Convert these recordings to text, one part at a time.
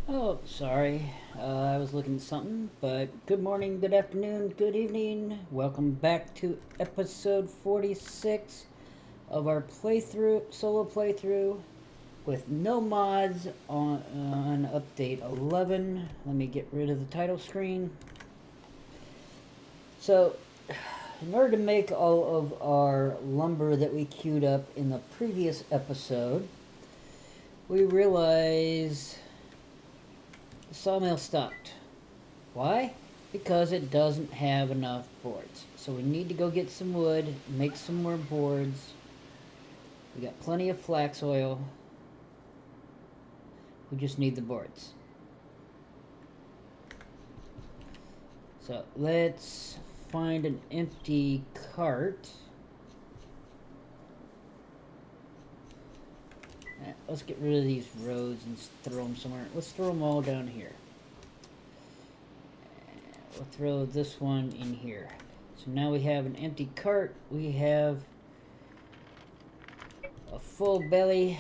Oh, sorry. I was looking at something, but good morning, good afternoon, good evening. Welcome back to episode 46 of our solo playthrough with no mods on update 11. Let me get rid of the title screen. So, in order to make all of our lumber that we queued up in the previous episode, we realize the sawmill stopped. Why? Because it doesn't have enough boards. So we need to go get some wood, make some more boards. We got plenty of flax oil. We just need the boards. So let's find an empty cart. Let's get rid of these roads and throw them somewhere. Let's throw them all down here. We'll throw this one in here. So now we have an empty cart. We have a full belly.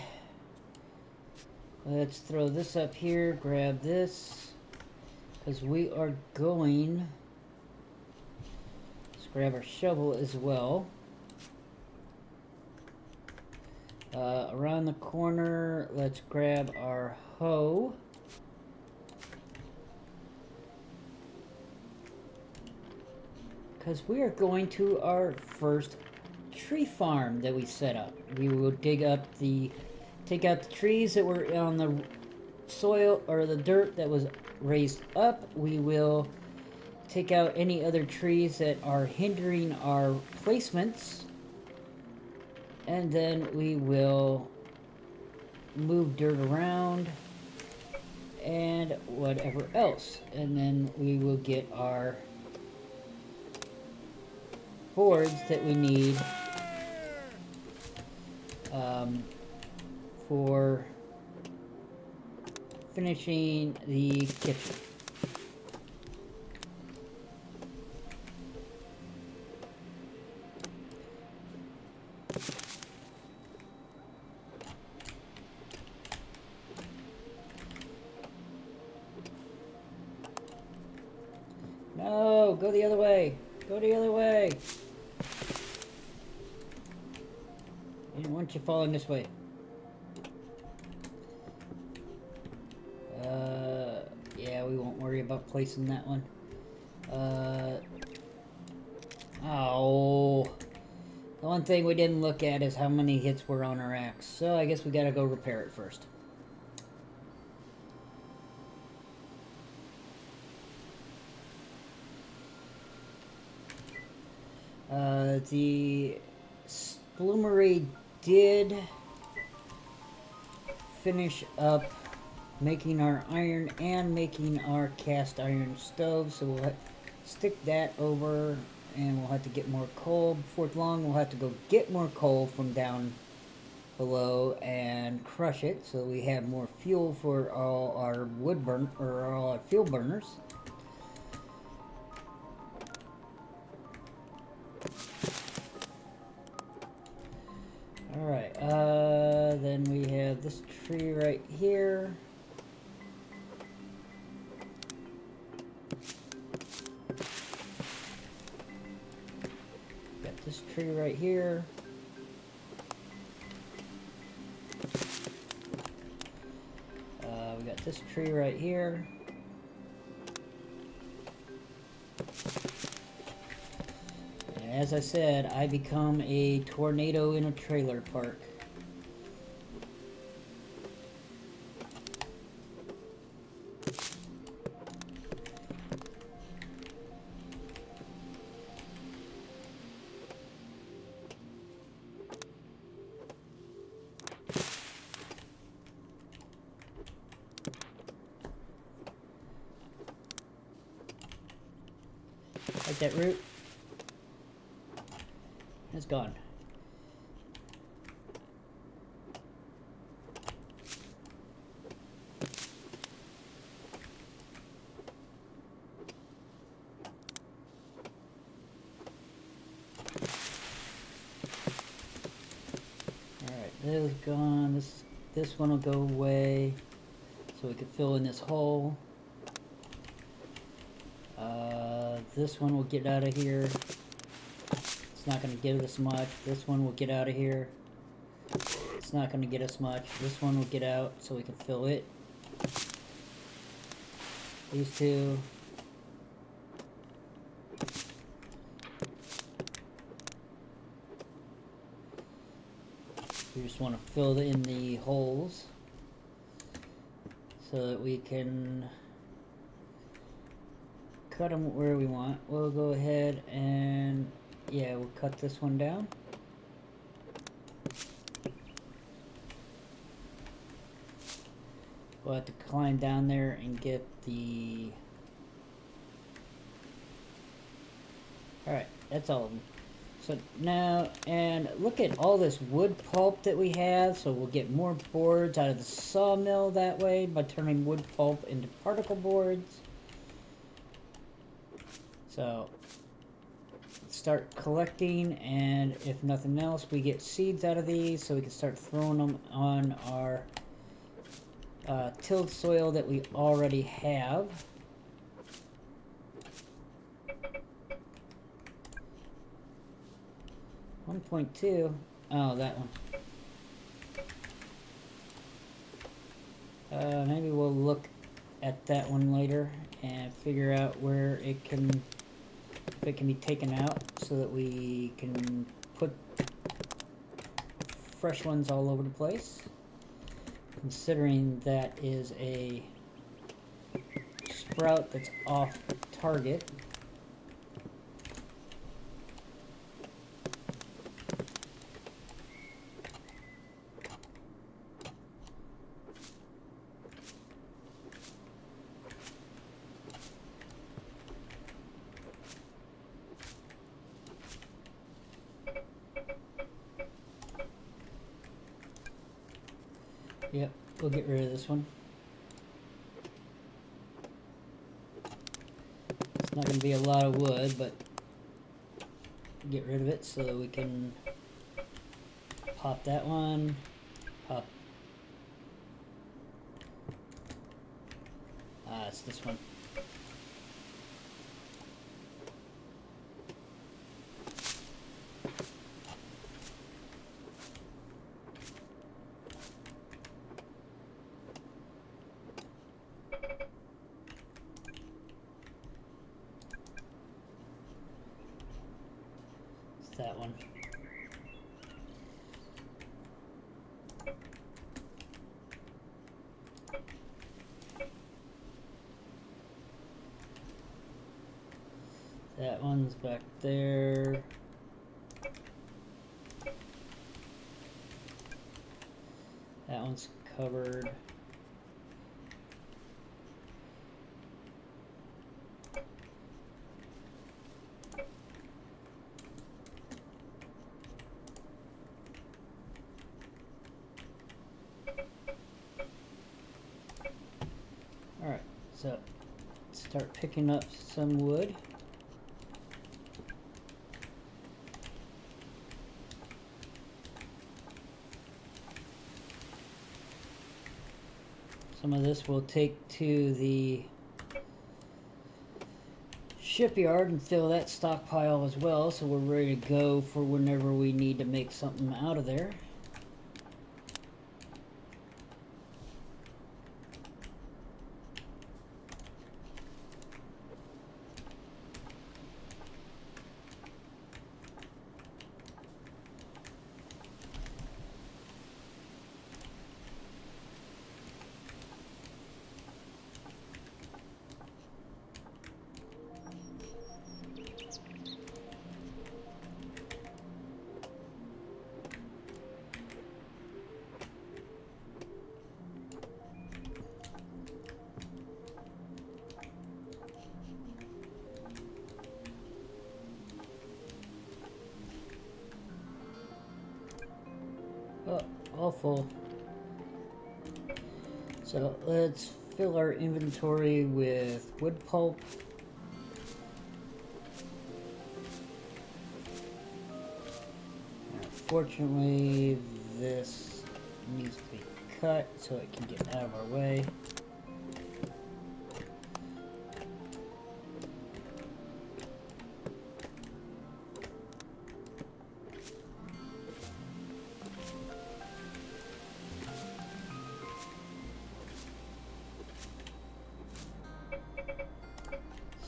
Let's throw this up here. Grab this. Because we are going... Let's grab our shovel as well. Around the corner, let's grab our hoe. Because we are going to our first tree farm that we set up. We will take out the trees that were on the soil or the dirt that was raised up. We will take out any other trees that are hindering our placements. And then we will move dirt around and whatever else. And then we will get our boards that we need for finishing the kitchen. No, go the other way. Go the other way. I didn't want you falling this way. Yeah, we won't worry about placing that one. Oh. The one thing we didn't look at is how many hits were on our axe. So I guess we gotta go repair it first. The Bloomery did finish up making our iron and making our cast iron stove, so we'll stick that over and we'll have to get more coal. Before long we'll have to go get more coal from down below and crush it so we have more fuel for all our all our fuel burners. Alright, then we have this tree right here. Got this tree right here. We got this tree right here. And as I said, I become a tornado in a trailer park. Like that root? It's gone. Alright, this is gone. This one will go away. so we can fill in this hole. This one will get out of here. It's not going to give us much. This one will get out of here. It's not going to get us much. This one will get out so we can fill it. These two. We just want to fill in the holes so that we can cut them where we want. We'll go ahead and, yeah, we'll cut this one down. We'll have to climb down there and get the... Alright, that's all of them. So now, and look at all this wood pulp that we have. So we'll get more boards out of the sawmill that way by turning wood pulp into particle boards. So start collecting, and if nothing else, we get seeds out of these so we can start throwing them on our tilled soil that we already have. .2. Oh, that one. Maybe we'll look at that one later and figure out where it can, if it can be taken out so that we can put fresh ones all over the place. Considering that is a sprout that's off target. Yep, we'll get rid of this one. It's not going to be a lot of wood, but get rid of it so that we can pop that one, pop. It's this one. That one. That one's back there. That one's covered. Alright, so start picking up some wood. Some of this we'll take to the shipyard and fill that stockpile as well, so we're ready to go for whenever we need to make something out of there. Oh, all full. So let's fill our inventory with wood pulp. Unfortunately, this needs to be cut so it can get out of our way.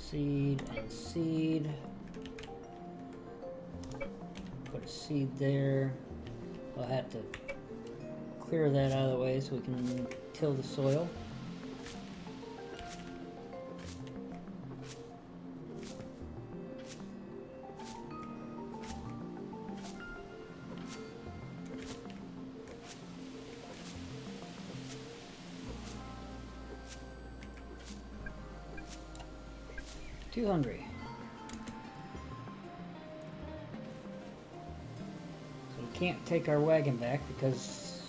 Seed and seed. Put a seed there. I'll have to clear that out of the way so we can till the soil. Too hungry. So we can't take our wagon back because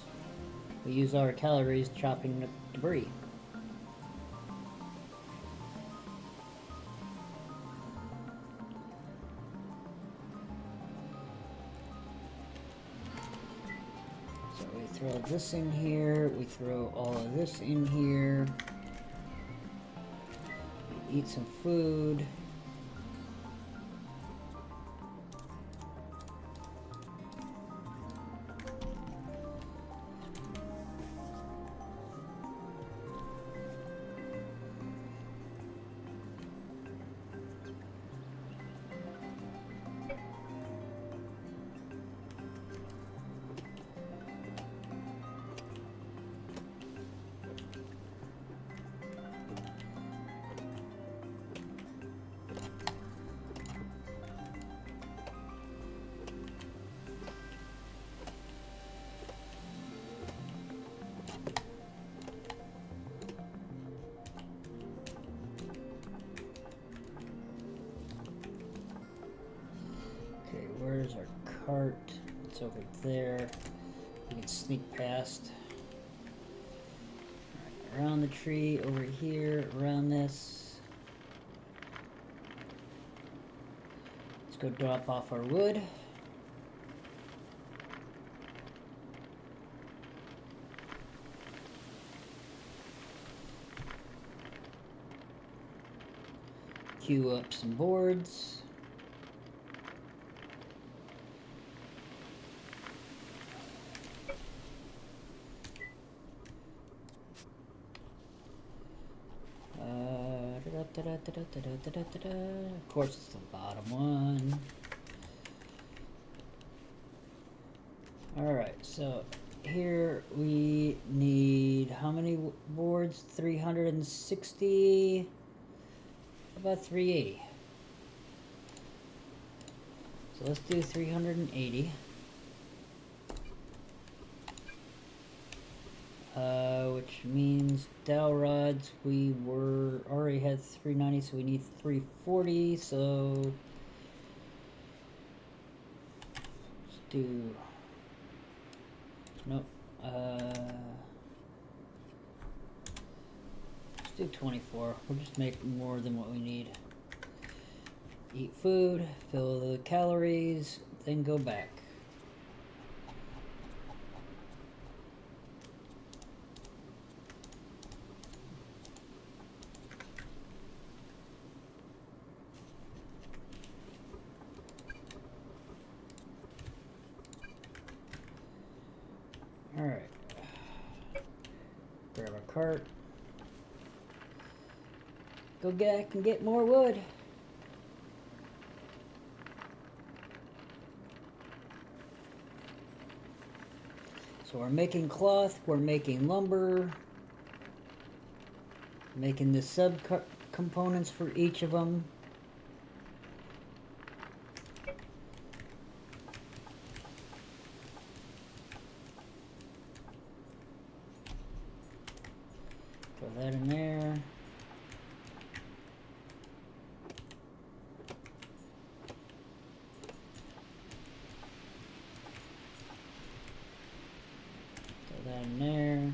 we use our calories chopping the debris. So we throw this in here, we throw all of this in here. Eat some food. Where's our cart? It's over there. We can sneak past. Right, around the tree, over here, around this. Let's go drop off our wood. Queue up some boards. Of course, it's the bottom one. Alright, so here we need how many boards? 360. About 380. So let's do 380. Which means dowel rods, we already had 390, so we need 340, so let's do, nope, let's do 24. We'll just make more than what we need. Eat food, fill the calories, then go back. Alright, grab our cart, go back and get more wood. So we're making cloth, we're making lumber, making the sub-components for each of them. Throw that in there. Throw that in there.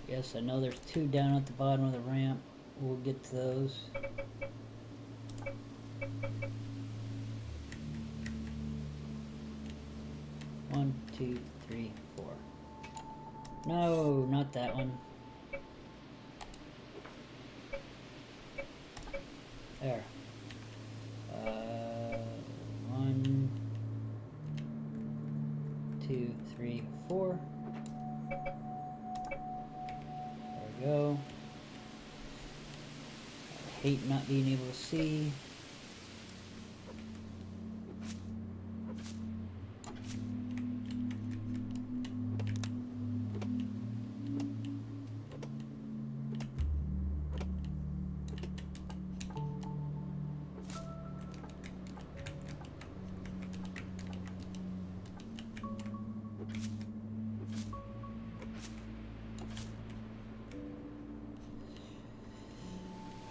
Yes, I know there's two down at the bottom of the ramp. We'll get to those. One, two, three. No, not that one. There. 1, 2, 3, 4. There we go. I hate not being able to see.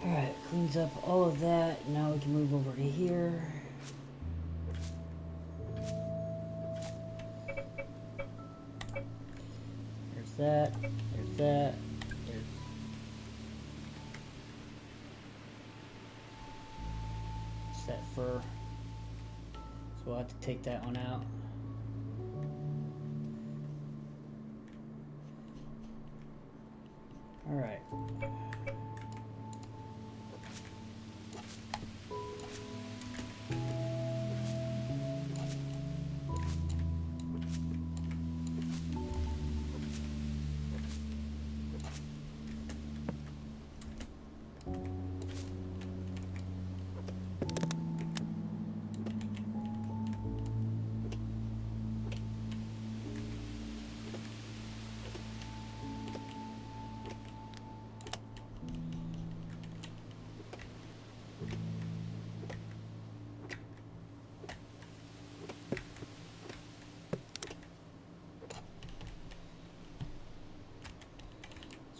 Alright, cleans up all of that. Now we can move over to here. There's that. There's that. There's... It's that fur. So we'll have to take that one out. Alright.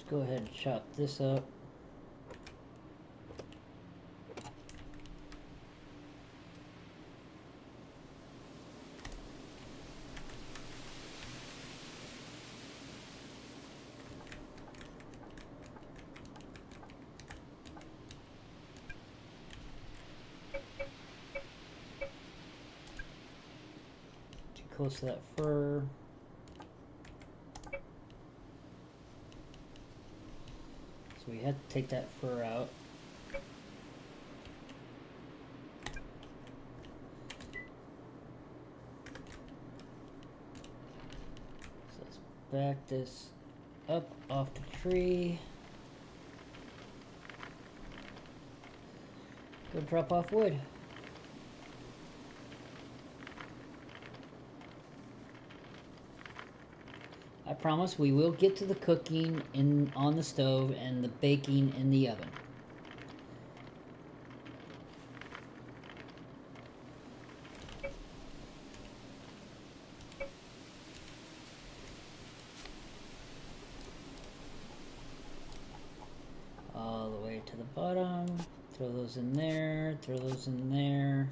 Go ahead and chop this up. Too close to that fur. So we had to take that fur out. So let's back this up off the tree. Go drop off wood. I promise we will get to the cooking on the stove and the baking in the oven. All the way to the bottom. Throw those in there, throw those in there,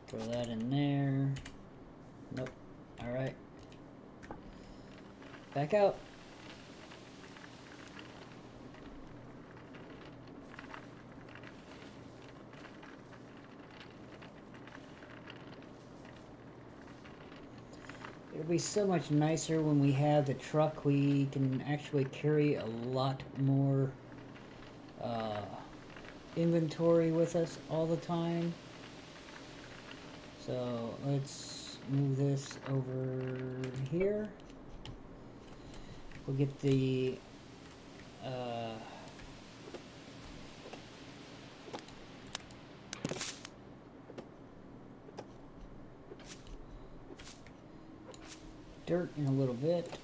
throw that in there. Nope. Alright. Back out. It'll be so much nicer when we have the truck. We can actually carry a lot more inventory with us all the time. So let's move this over here. We'll get the dirt in a little bit.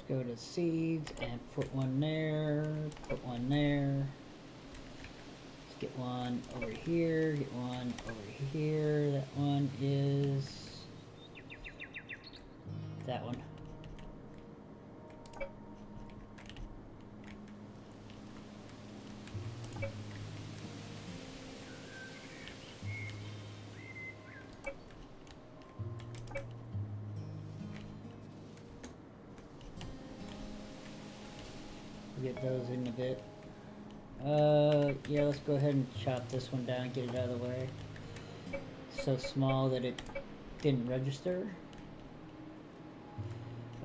Go to seeds and put one there, put one there. Let's get one over here, get one over here. That one is that one. We'll get those in a bit. Yeah, let's go ahead and chop this one down, get it out of the way. So small that it didn't register.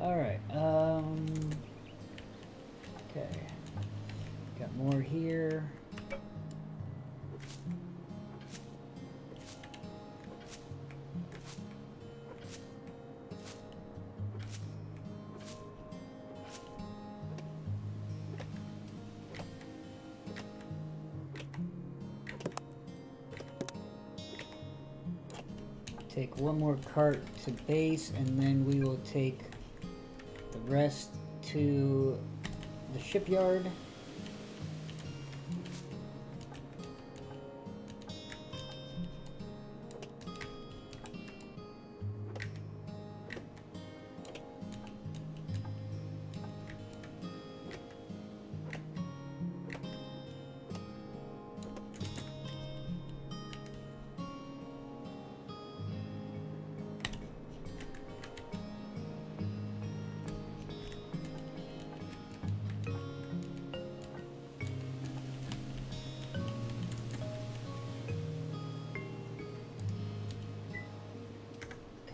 Alright, okay. Got more here. Take one more cart to base, and then we will take the rest to the shipyard.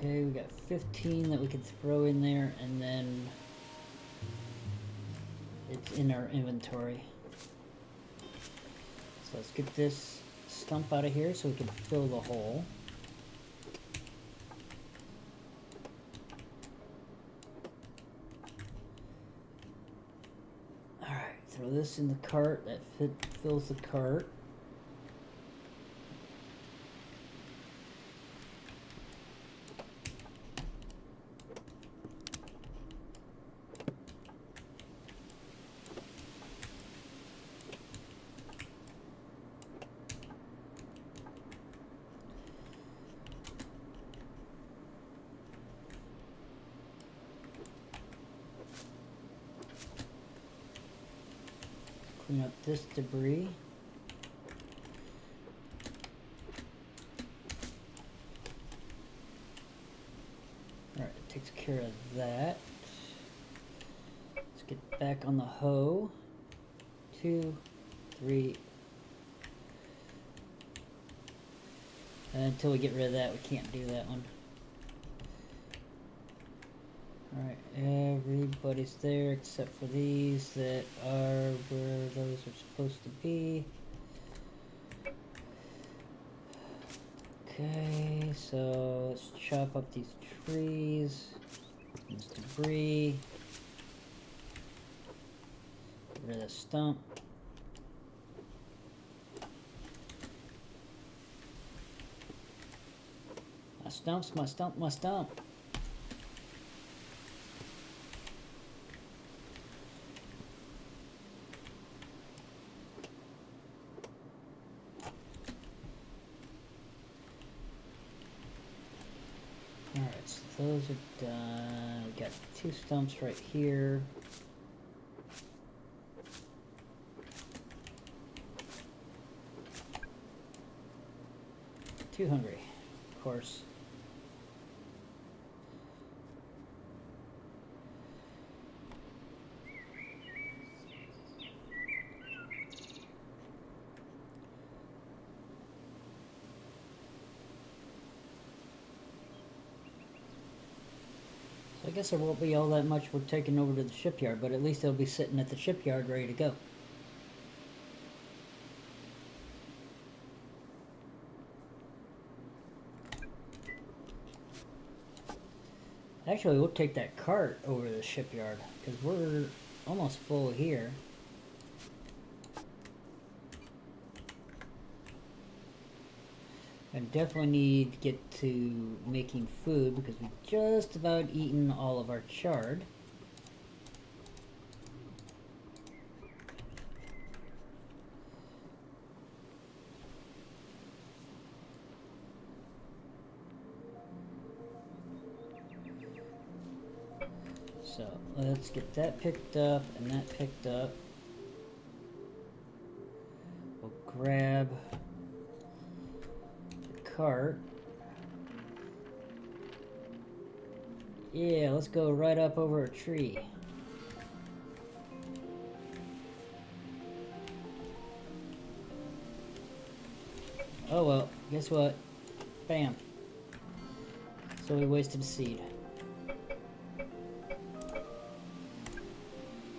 Okay, we got 15 that we can throw in there, and then it's in our inventory. So let's get this stump out of here so we can fill the hole. Alright, throw this in the cart. That fills the cart. Clean up this debris. Alright, it takes care of that. Let's get back on the hoe. 2, 3. And until we get rid of that, we can't do that one. Alright, everybody's there except for these that are where those are supposed to be. Okay, so let's chop up these trees, this debris, get rid of the stump. My stump's my stump, my stump. Alright, so those are done. We got 2 stumps right here. Too hungry, of course. I guess there won't be all that much we're taking over to the shipyard, but at least they'll be sitting at the shipyard ready to go. Actually, we'll take that cart over to the shipyard, because we're almost full here. I definitely need to get to making food because we just about eaten all of our chard. So let's get that picked up and that picked up. We'll grab cart. Yeah, let's go right up over a tree. Oh well, guess what? Bam. So we wasted a seed.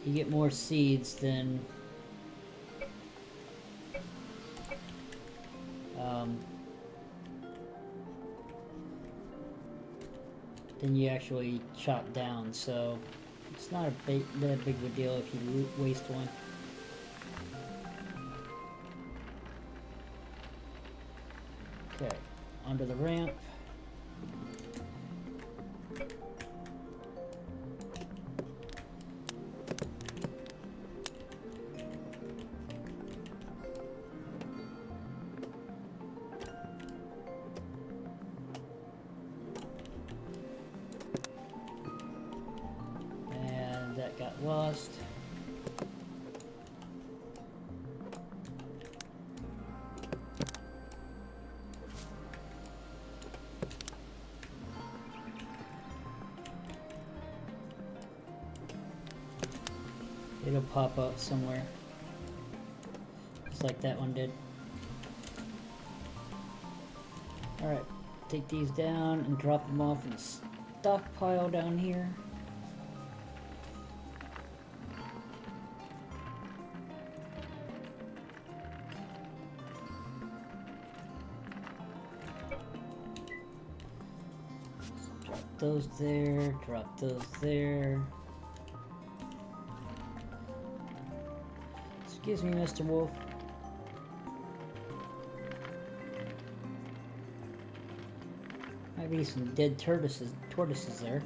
You get more seeds than you actually chop down, so it's not that big of a deal if you waste one. Okay, onto the ramp. And that got lost. It'll pop up somewhere, just like that one did. Alright, take these down and drop them off in the stockpile down here. Drop those there, drop those there. Excuse me, Mr. Wolf. Might be some dead tortoises there.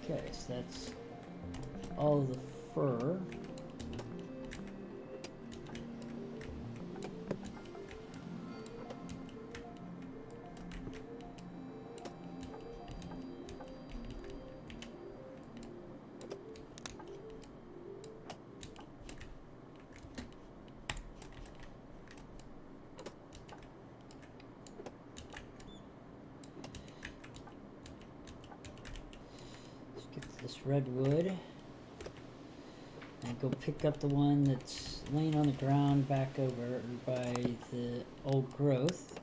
Okay, so that's all of the fur. This redwood and go pick up the one that's laying on the ground back over by the old growth.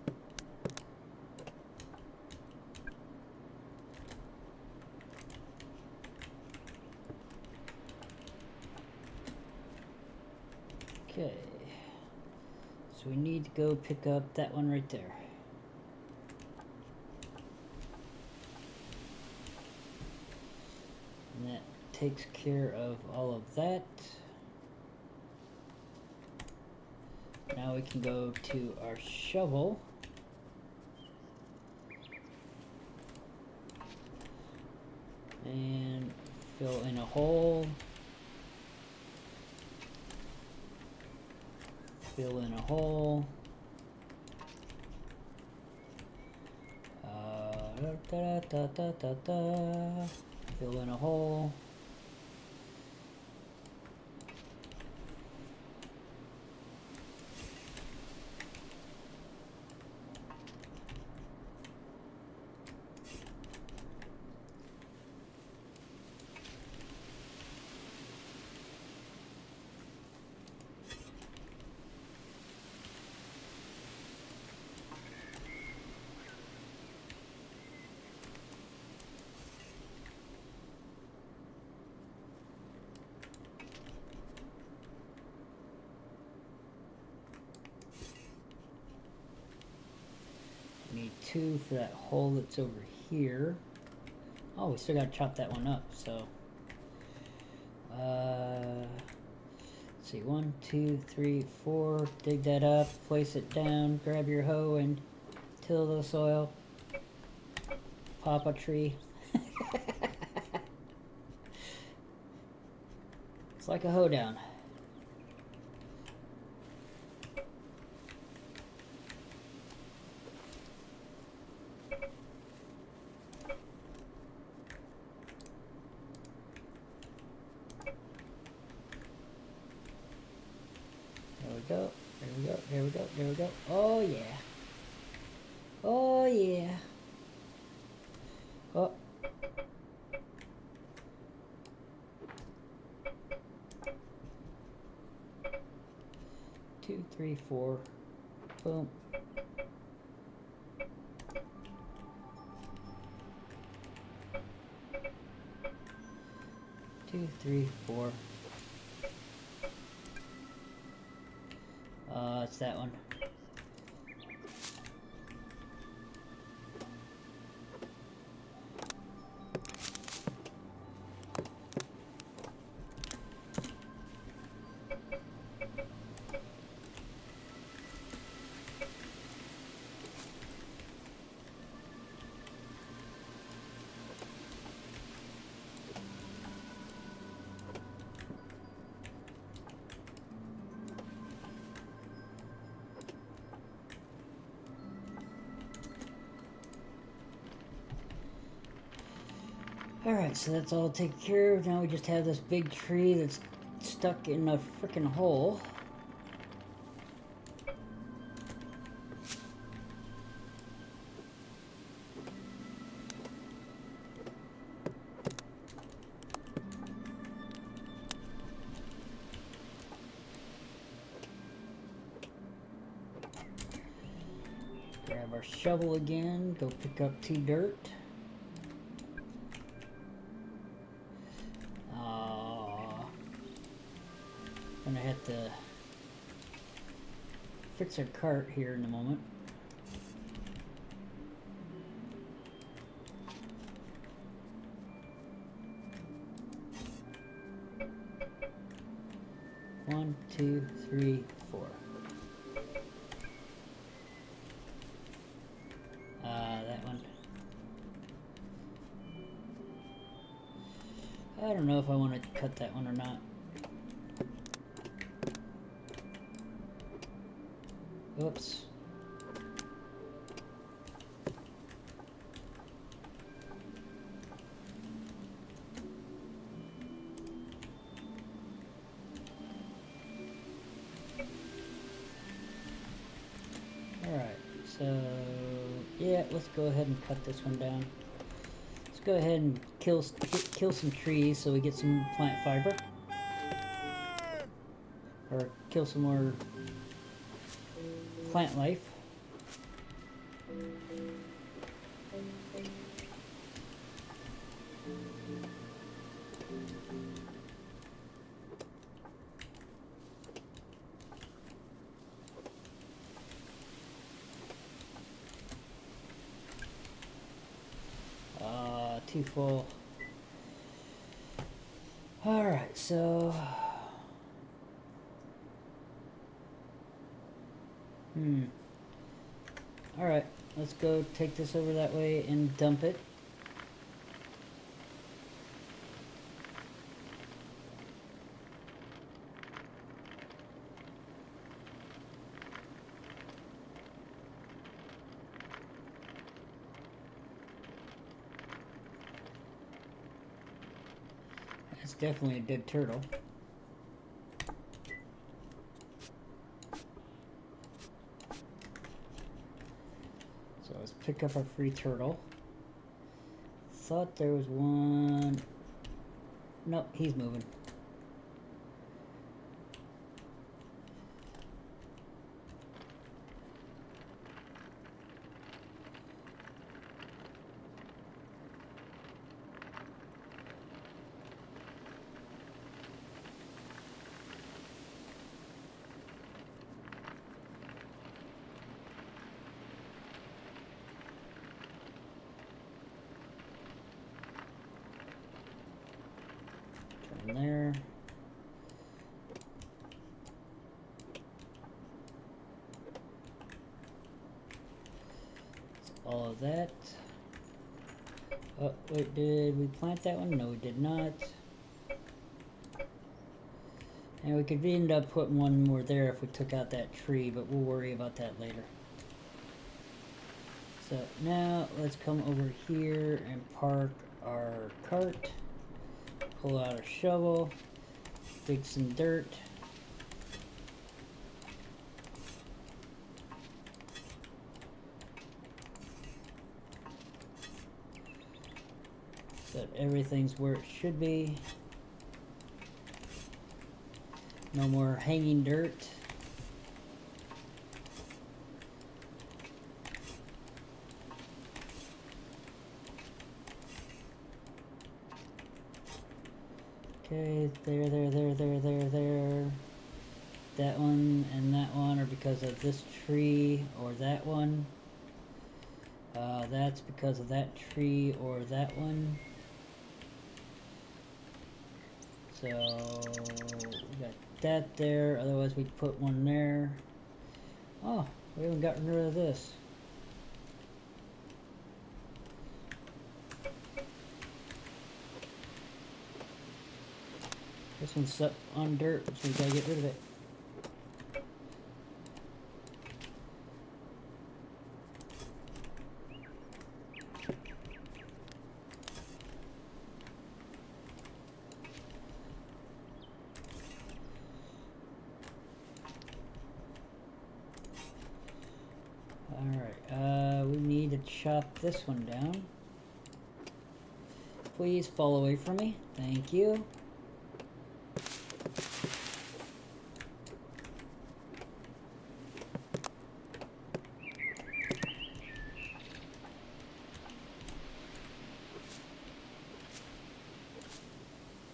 Okay, so we need to go pick up that one right there. And that takes care of all of that. Now we can go to our shovel. And fill in a hole. Fill in a hole. Fill in a hole. Need 2 for that hole that's over here. Oh, we still gotta chop that one up, so let's see, 1, 2, 3, 4, dig that up, place it down, grab your hoe and till the soil, pop a tree. It's like a hoedown. go. There we go. There we go. There we go. Oh yeah. Oh yeah. Oh. Two, three, four. Boom. 2, 3, 4. It's that one. Alright, so that's all taken care of. Now we just have this big tree that's stuck in a freaking hole. Grab our shovel again, go pick up 2 dirt. Gonna have to fix our cart here in a moment. One, two, three, four. That one. I don't know if I want to cut that one or not. Oops. Alright, so yeah, let's go ahead and cut this one down. Let's go ahead and kill some trees so we get some plant fiber. Or kill some more plant life. Too full. Alright, so alright, let's go take this over that way and dump it. That's definitely a dead turtle. So let's pick up our free turtle. Thought there was one. Nope, he's moving. There. All of that. Oh, wait, did we plant that one? No, we did not. And we could end up putting one more there if we took out that tree, but we'll worry about that later. So now let's come over here and park our cart. Pull out a shovel, dig some dirt. that everything's where it should be. No more hanging dirt. Okay, there. That one and that one are because of this tree or that one. That's because of that tree or that one. So we got that there, otherwise we'd put one there. Oh, we haven't gotten rid of this. This one's up on dirt, so we gotta get rid of it. Alright, we need to chop this one down. Please fall away from me. Thank you.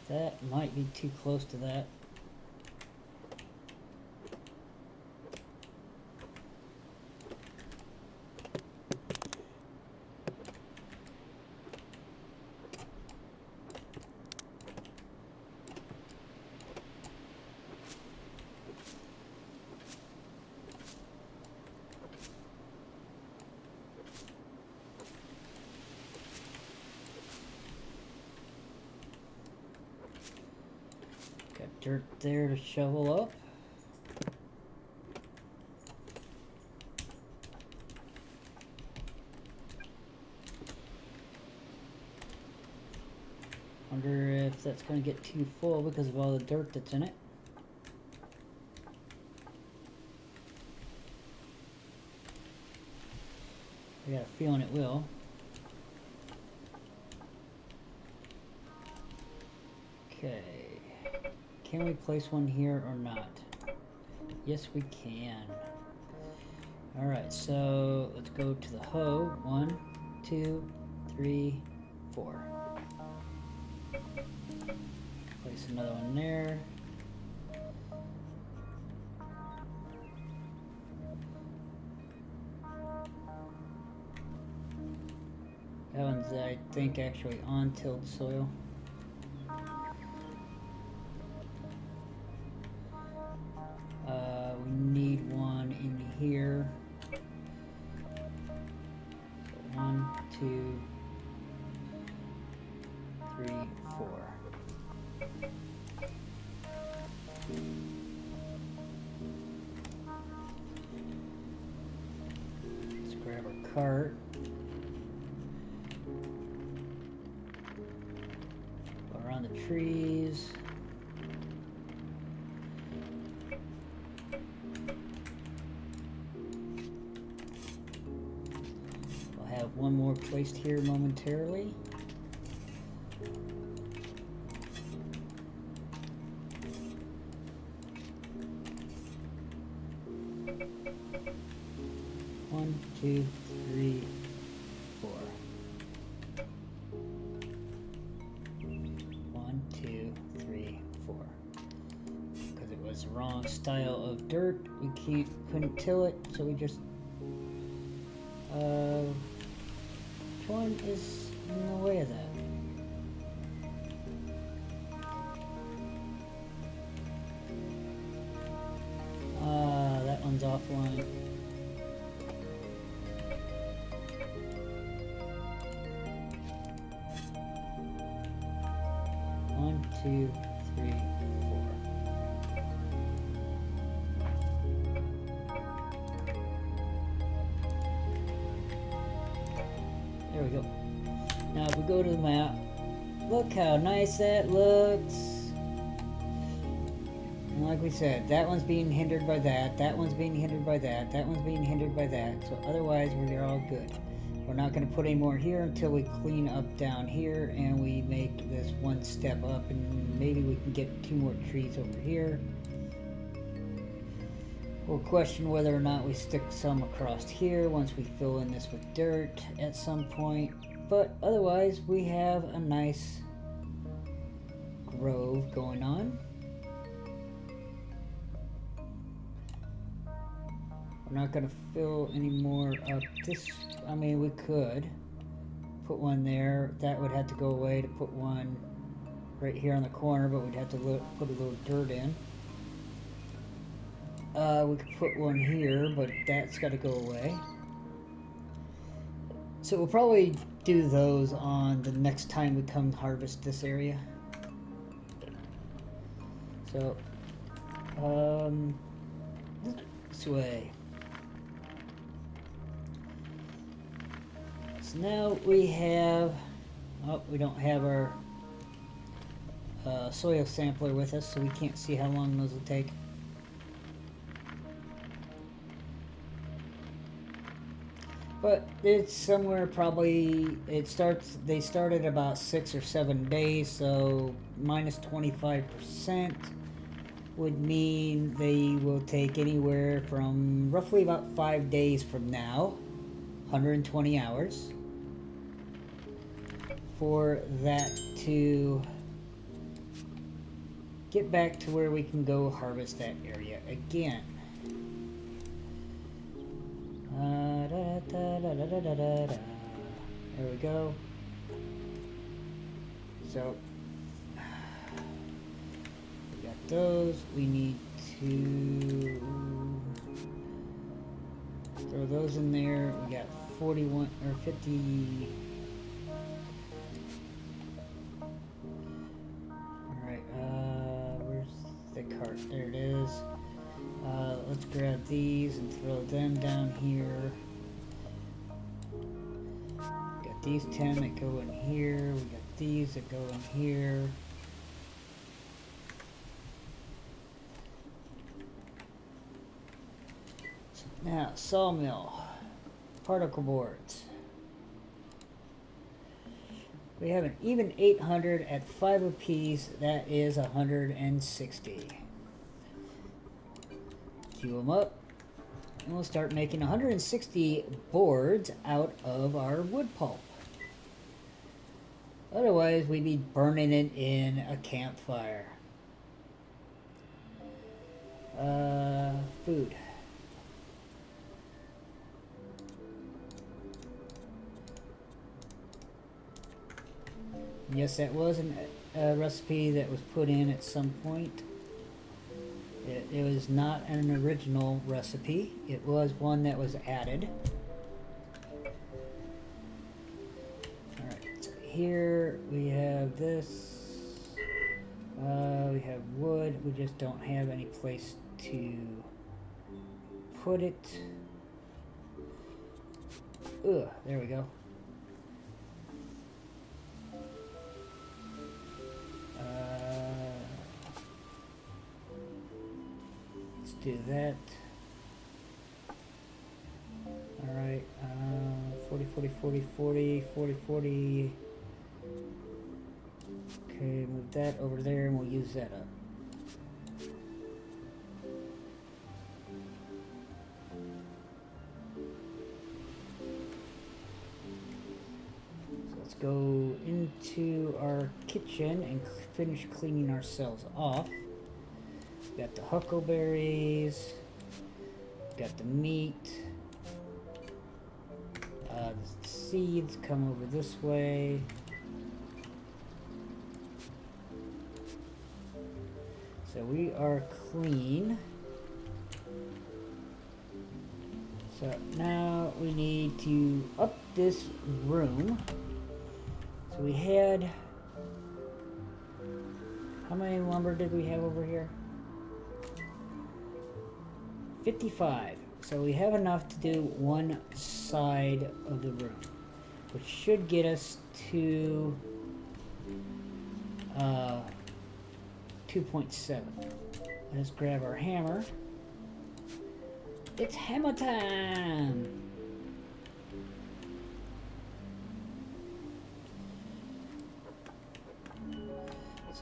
That might be too close to that. Dirt there to shovel up. Wonder if that's going to get too full because of all the dirt that's in it. I got a feeling it will. Okay. Can we place one here or not? Yes, we can. Alright, so let's go to the hoe. 1, 2, 3, 4. Place another one there. That one's, I think, actually on tilled soil. We need one in here. So 1, 2, 3, 4. Let's grab our cart. Go around the trees. One more placed here momentarily. One, two, three, 4. 1, 2, 3, 4. Because it was the wrong style of dirt, we couldn't till it, so we just which one is in the way of that? That one's offline. One, two, three, 4. There we go. Now if we go to the map, look how nice that looks. And like we said, that one's being hindered by that, that one's being hindered by that, that one's being hindered by that. So otherwise we're all good. We're not going to put any more here until we clean up down here and we make this one step up, and maybe we can get 2 more trees over here. We'll question whether or not we stick some across here once we fill in this with dirt at some point. But otherwise, we have a nice grove going on. We're not going to fill any more up this. I mean, we could put one there. That would have to go away to put one right here on the corner, but we'd have to put a little dirt in. We could put one here, but that's got to go away. So we'll probably do those on the next time we come harvest this area. So, this way. So now we have, oh, we don't have our soil sampler with us, so we can't see how long those will take. But it's somewhere probably, they start at about 6 or 7 days, so minus 25% would mean they will take anywhere from roughly about 5 days from now, 120 hours, for that to get back to where we can go harvest that area again. There we go. So we got those. We need to throw those in there. We got 41 or 50. Alright, where's the cart? There it is. Let's grab these and throw them down here. Got these 10 that go in here. We got these that go in here. So now, sawmill. Particle boards. We have an even 800 at 5 apiece. That is 160. Queue them up, and we'll start making 160 boards out of our wood pulp. Otherwise, we'd be burning it in a campfire. Food. Yes, that was a recipe that was put in at some point. It was not an original recipe. It was one that was added. Alright, so here we have this. We have wood. We just don't have any place to put it. Ugh, there we go. Do that. Alright, 40, 40, 40, 40, 40, 40. Okay, move that over there and we'll use that up. So let's go into our kitchen and finish cleaning ourselves off. Got the huckleberries, got the meat, the seeds come over this way. So we are clean. So now we need to up this room. So we had, how many lumber did we have over here? 55. So we have enough to do one side of the room, which should get us to 2.7. Let's grab our hammer. It's hammer time!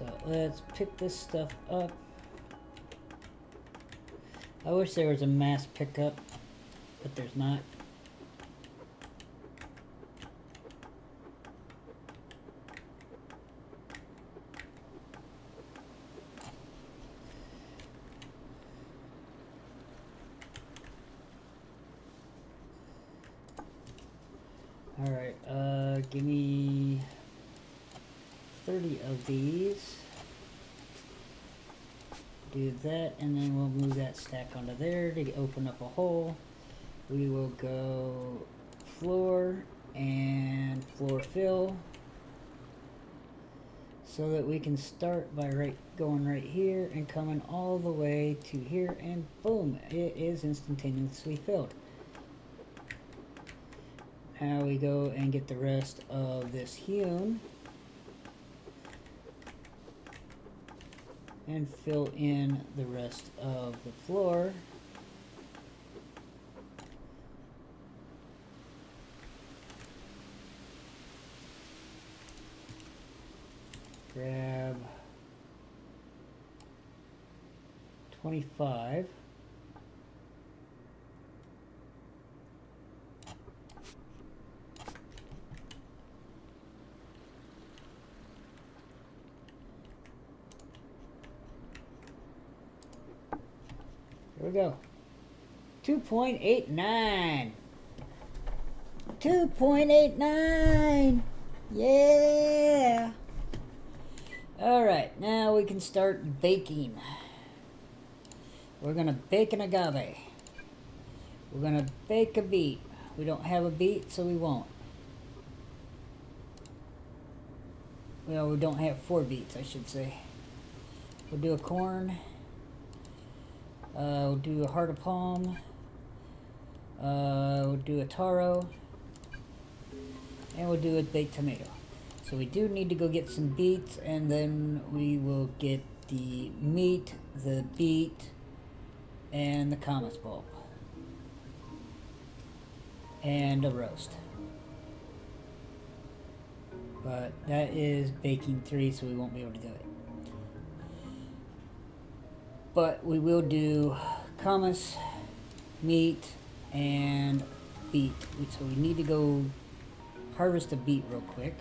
So let's pick this stuff up. I wish there was a mass pickup, but there's not. Alright, give me 30 of these. Do that, and then we'll move that stack onto there to open up a hole. We will go floor and floor fill, so that we can start by going right here and coming all the way to here, and boom, it is instantaneously filled. Now we go and get the rest of this hewn and fill in the rest of the floor. Grab 25. There we go. 2.89. 2.89. Yeah. All right, now we can start baking. We're gonna bake an agave. We're gonna bake a beet. We don't have a beet, so we won't. Well, we don't have 4 beets, I should say. We'll do a corn. We'll do a heart of palm. We'll do a taro. And we'll do a baked tomato. So we do need to go get some beets, and then we will get the meat, the beet, and the camas bulb. And a roast. But that is baking 3, so we won't be able to do it. But we will do camas, meat, and beet. So we need to go harvest a beet real quick.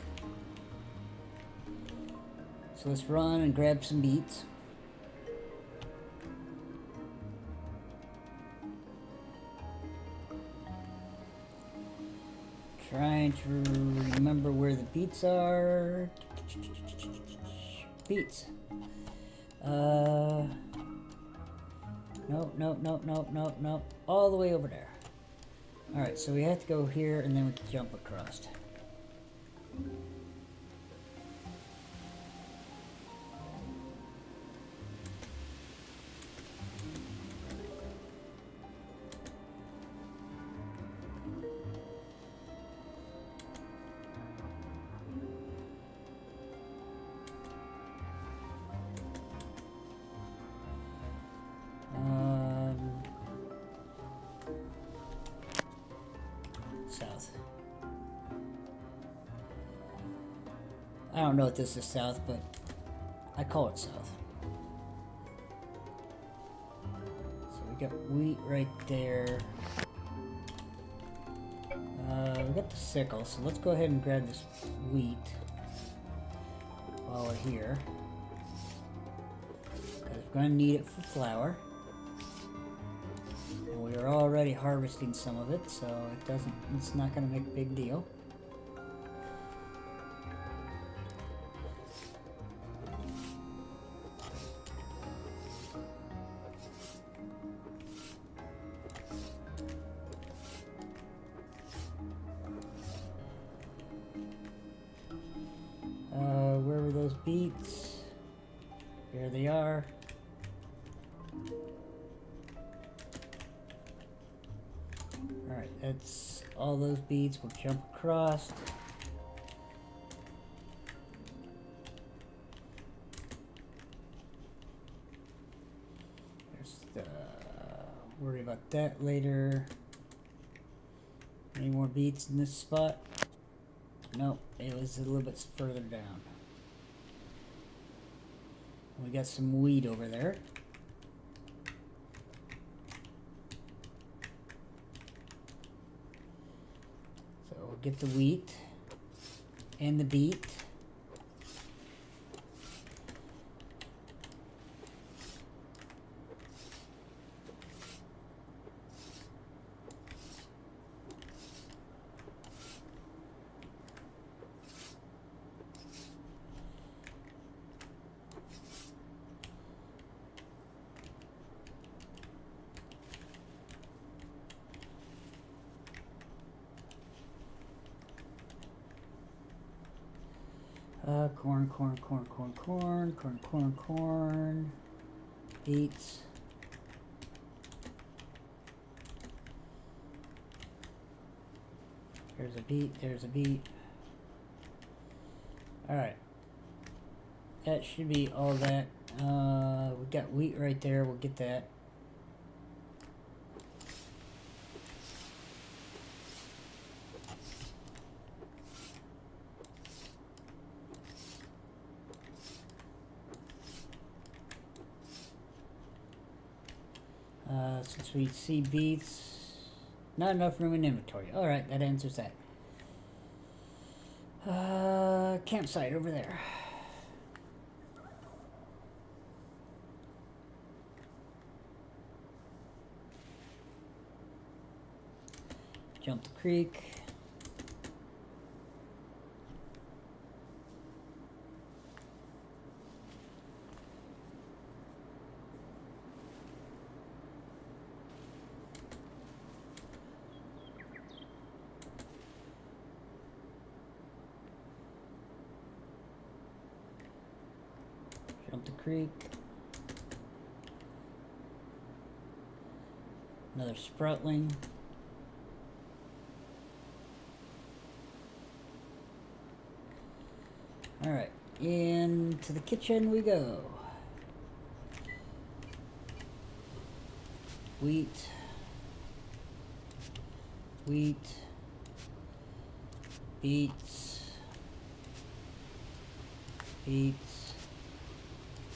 So let's run and grab some beets. Trying to remember where the beets are. Beets. Nope. All the way over there. Alright, so we have to go here and then we can jump across. South. I don't know if this is south, but I call it south. So we got wheat right there. We got the sickle, so let's go ahead and grab this wheat while we're here, because we're going to need it for flour. And we are already harvesting some of it, so it's not going to make a big deal. Where were those beets? Here they are. Alright, that's all those beets. We'll jump across. There's the... worry about that later. Any more beets in this spot? Nope, it was a little bit further down. We got some wheat over there. So we'll get the wheat and the beet. Corn. Beets. There's a beet. Alright. That should be all that. We got wheat right there, we'll get that. Since we see beets, not enough room in inventory. Alright, that answers that. Campsite over there. Jump the creek. Jump the creek. Another sproutling. Alright, into the kitchen we go. Wheat. Beets.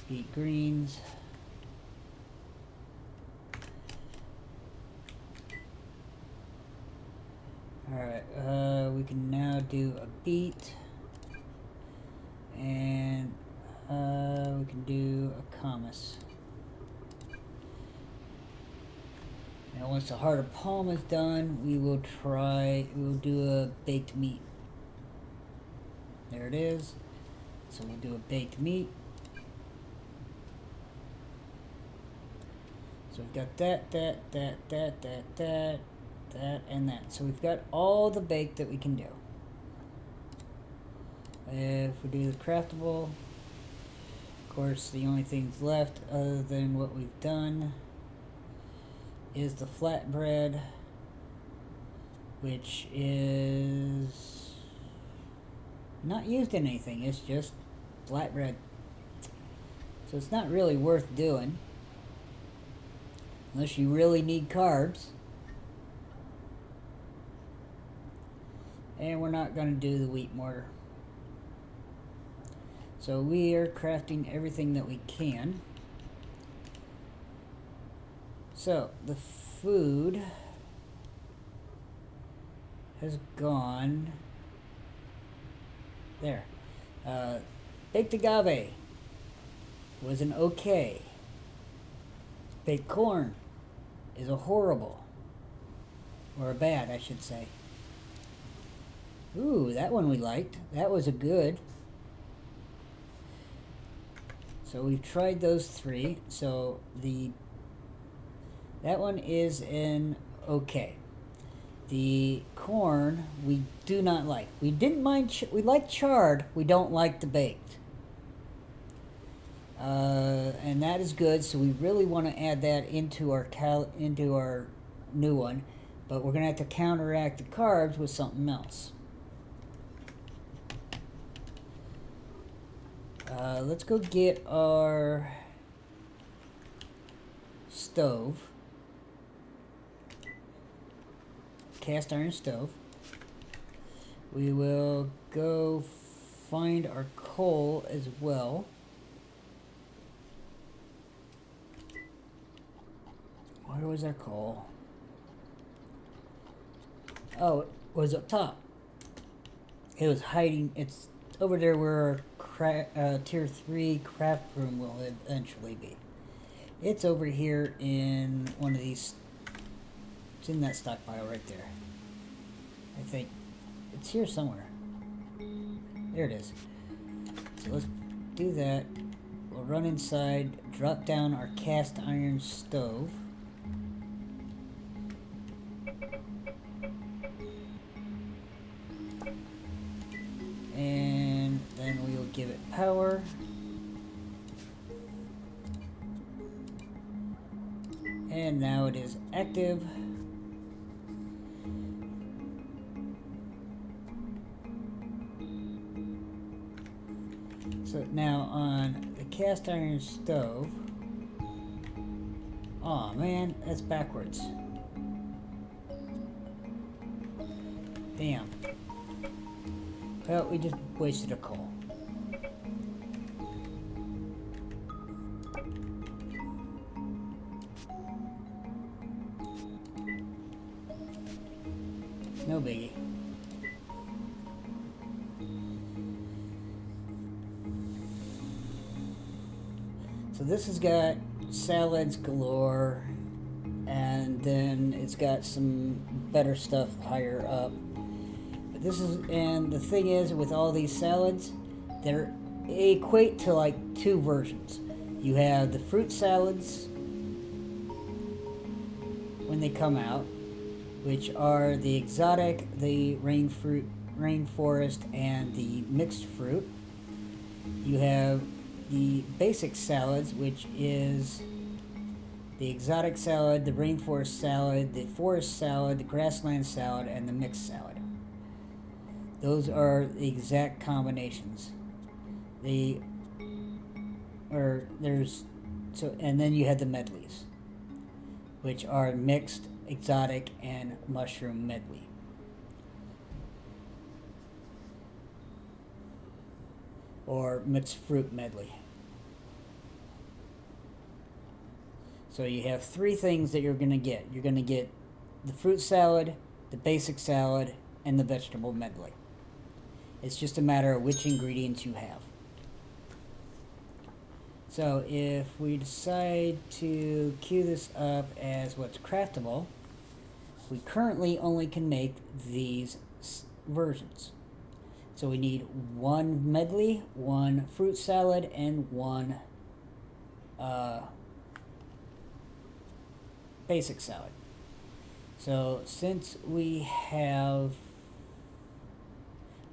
Beet greens. Alright, we can now do a beet. And we can do a commas. Now once the heart of palm is done, we will do a baked meat. There it is. So we'll do a baked meat. So we've got that, and that. So we've got all the bake that we can do. If we do the craftable, of course the only things left other than what we've done is the flatbread, which is not used in anything, it's just flatbread. So it's not really worth doing unless you really need carbs. And we're not going to do the wheat mortar. So we are crafting everything that we can. So the food has gone there. Baked agave was an okay. Baked corn is a horrible. Or a bad, I should say. Ooh, that one we liked. That was a good. So we've tried those three. So that one is an okay. The corn we do not like. We didn't mind. We like charred. We don't like the baked. And that is good. So we really want to add that into our new one, but we're gonna have to counteract the carbs with something else. Let's go get our stove. Cast iron stove. We will go find our coal as well. Where was our coal? Oh, it was up top. It was hiding. It's over there where our tier 3 craft room will eventually be. It's over here in one of these. It's in that stockpile right there. I think it's here somewhere. There it is. So let's do that. We'll run inside, drop down our cast iron stove. And then we will give it power. And now it is active. So now on the cast iron stove. Aw, man, that's backwards. Damn. Well, we just wasted a coal. No biggie. So this has got salads galore, and then it's got some better stuff higher up. But this is, and the thing is, with all these salads, they equate to like two versions. You have the fruit salads when they come out, which are the exotic, the rainforest, and the mixed fruit. You have the basic salads, which is the exotic salad, the rainforest salad, the forest salad, the grassland salad, and the mixed salad. Those are the exact combinations. And then you have the medleys, which are mixed, exotic, and mushroom medley. Or mixed fruit medley. So you have three things that you're going to get. You're going to get the fruit salad, the basic salad, and the vegetable medley. It's just a matter of which ingredients you have. So if we decide to queue this up as what's craftable, we currently only can make these versions. So we need one medley, one fruit salad, and one basic salad. So since we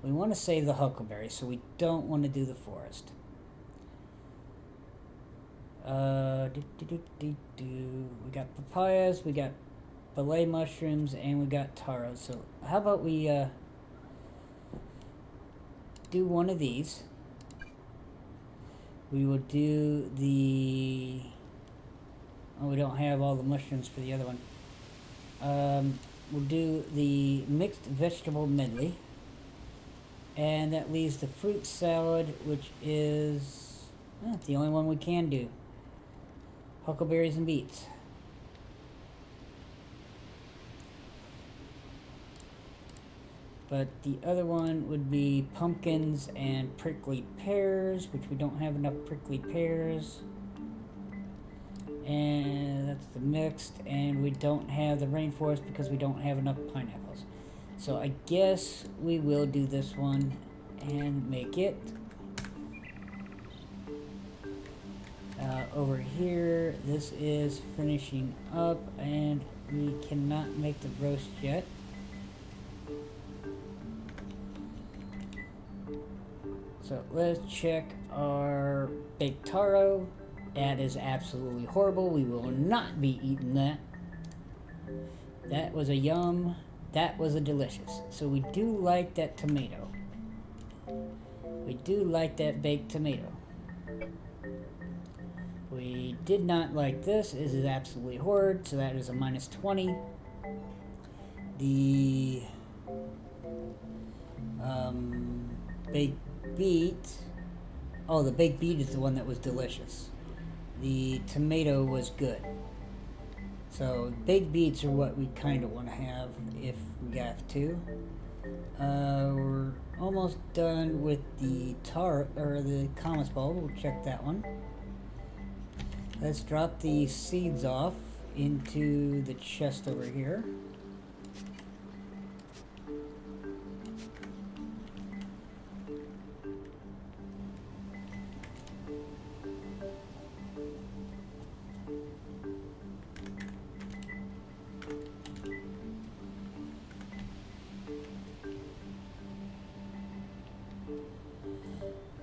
want to save the huckleberry, so we don't want to do the forest. We got papayas, we got ballet mushrooms, and we got taro. So how about we do one of these. We will do the... Oh, we don't have all the mushrooms for the other one. We'll do the mixed vegetable medley. And that leaves the fruit salad, which is the only one we can do. Huckleberries and beets. But the other one would be pumpkins and prickly pears, which we don't have enough prickly pears. And that's the mixed, and we don't have the rainforest because we don't have enough pineapples. So I guess we will do this one and make it. Over here, this is finishing up, and we cannot make the roast yet. So let's check our baked taro. That is absolutely horrible. We will not be eating that. That was a yum. That was a delicious. So we do like that tomato. We do like that baked tomato. We did not like this. This is absolutely horrid. So that is a -20. The baked beet. Oh, the baked beet is the one that was delicious. The tomato was good. So baked beets are what we kind of want to have if we have to. We're almost done with the the commas bulb. We'll check that one. Let's drop the seeds off into the chest over here.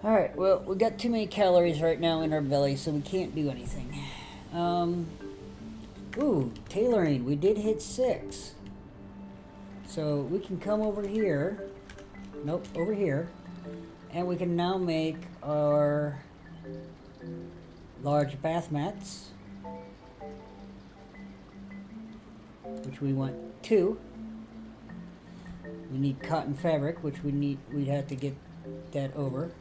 Alright, well, we got too many calories right now in our belly, so we can't do anything. Ooh, tailoring. We did hit 6. So we can come over here. Nope, over here. And we can now make our large bath mats, which we want 2. We need cotton fabric, which we'd have to get that over.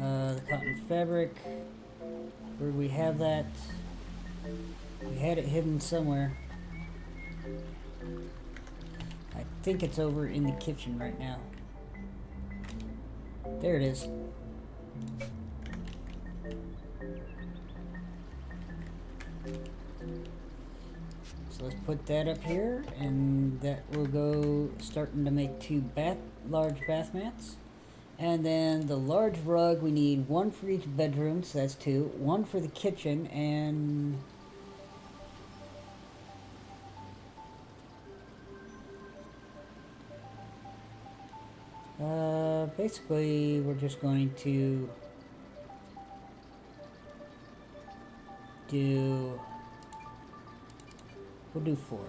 The cotton fabric, where do we have that? We had it hidden somewhere. I think it's over in the kitchen right now. There it is. So let's put that up here, and that will go starting to make 2 large bath mats. And then the large rug, we need 1 for each bedroom, so that's 2. 1 for the kitchen, and basically we're just going to we'll do 4.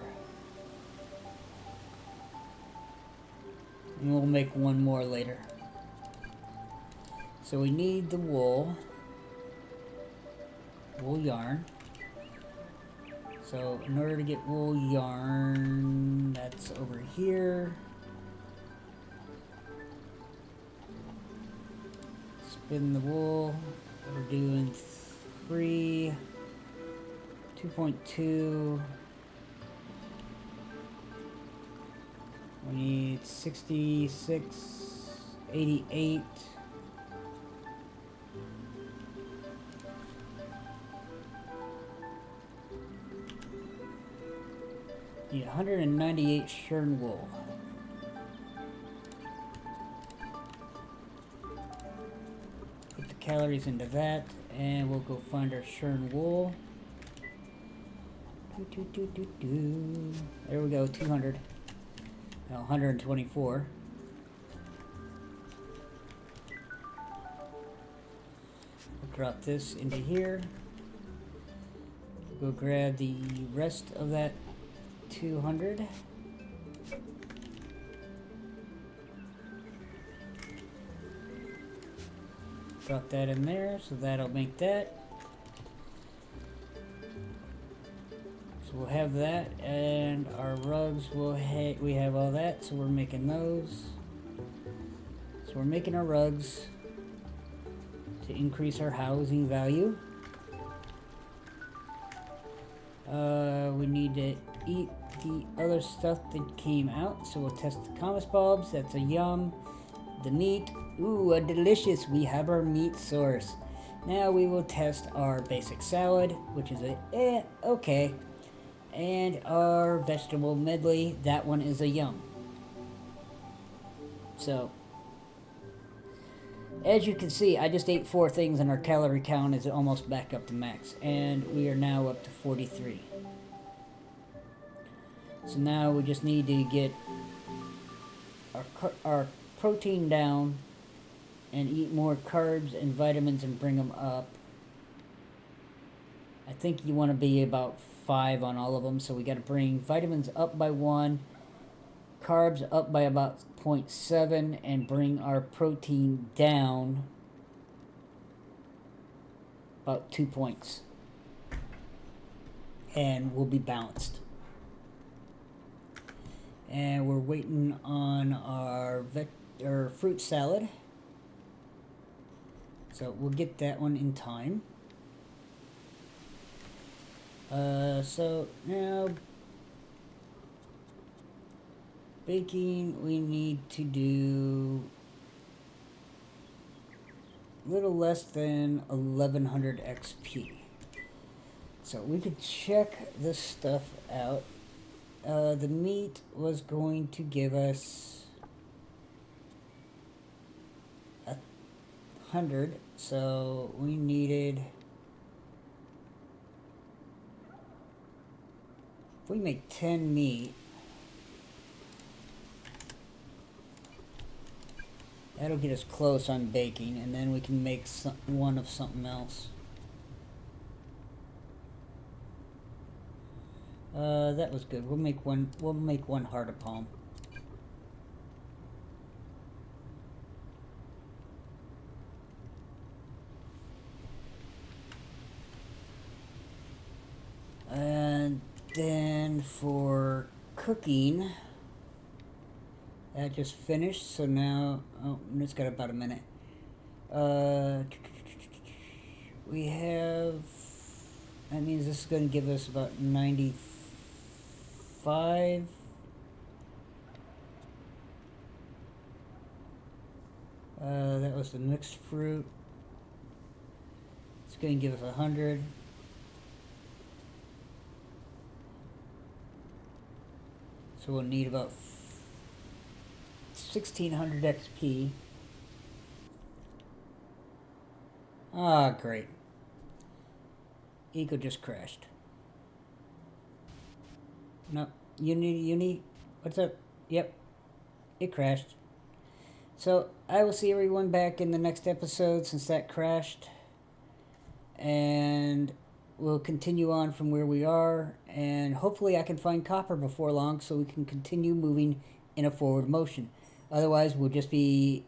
And we'll make 1 more later. So we need the wool yarn. So in order to get wool yarn, that's over here. Spin the wool. We're doing 3, 2.2. We need 66, 88. Need 198 shern wool. Put the calories into that, and we'll go find our shern wool. There we go, 200. Now 124. We'll drop this into here. We'll grab the rest of that 200. Drop that in there, so that'll make that. So we'll have that, and our rugs we have all that, so we're making those. So we're making our rugs to increase our housing value. We need to eat the other stuff that came out, so we'll test the commas bulbs. That's a yum. The meat, ooh, a delicious. We have our meat source. Now we will test our basic salad, which is a okay, and our vegetable medley. That one is a yum. So as you can see, I just ate 4 things, and our calorie count is almost back up to max, and we are now up to 43. So now we just need to get our protein down and eat more carbs and vitamins and bring them up. I think you want to be about 5 on all of them, so we got to bring vitamins up by 1, carbs up by about 0.7, and bring our protein down about 2 points, and we'll be balanced. And we're waiting on our fruit salad, so we'll get that one in time. So now baking, we need to do a little less than 1100 XP. So we could check this stuff out. The meat was going to give us 100, so we needed, if we make 10 meat, that'll get us close on baking, and then we can make one of something else. That was good. We'll make one. We'll make one heart of palm. And then for cooking, that just finished. So now, oh, it's got about a minute. We have. That means this is going to give us about 95. That was the mixed fruit. It's going to give us 100. So we'll need about 1600 XP. Ah, great. Eco just crashed. No, uni, what's up? Yep, it crashed. So I will see everyone back in the next episode since that crashed. And we'll continue on from where we are. And hopefully I can find copper before long so we can continue moving in a forward motion. Otherwise, we'll just be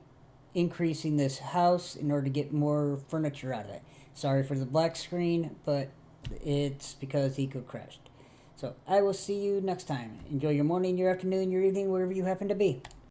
increasing this house in order to get more furniture out of it. Sorry for the black screen, but it's because Eco crashed. So I will see you next time. Enjoy your morning, your afternoon, your evening, wherever you happen to be.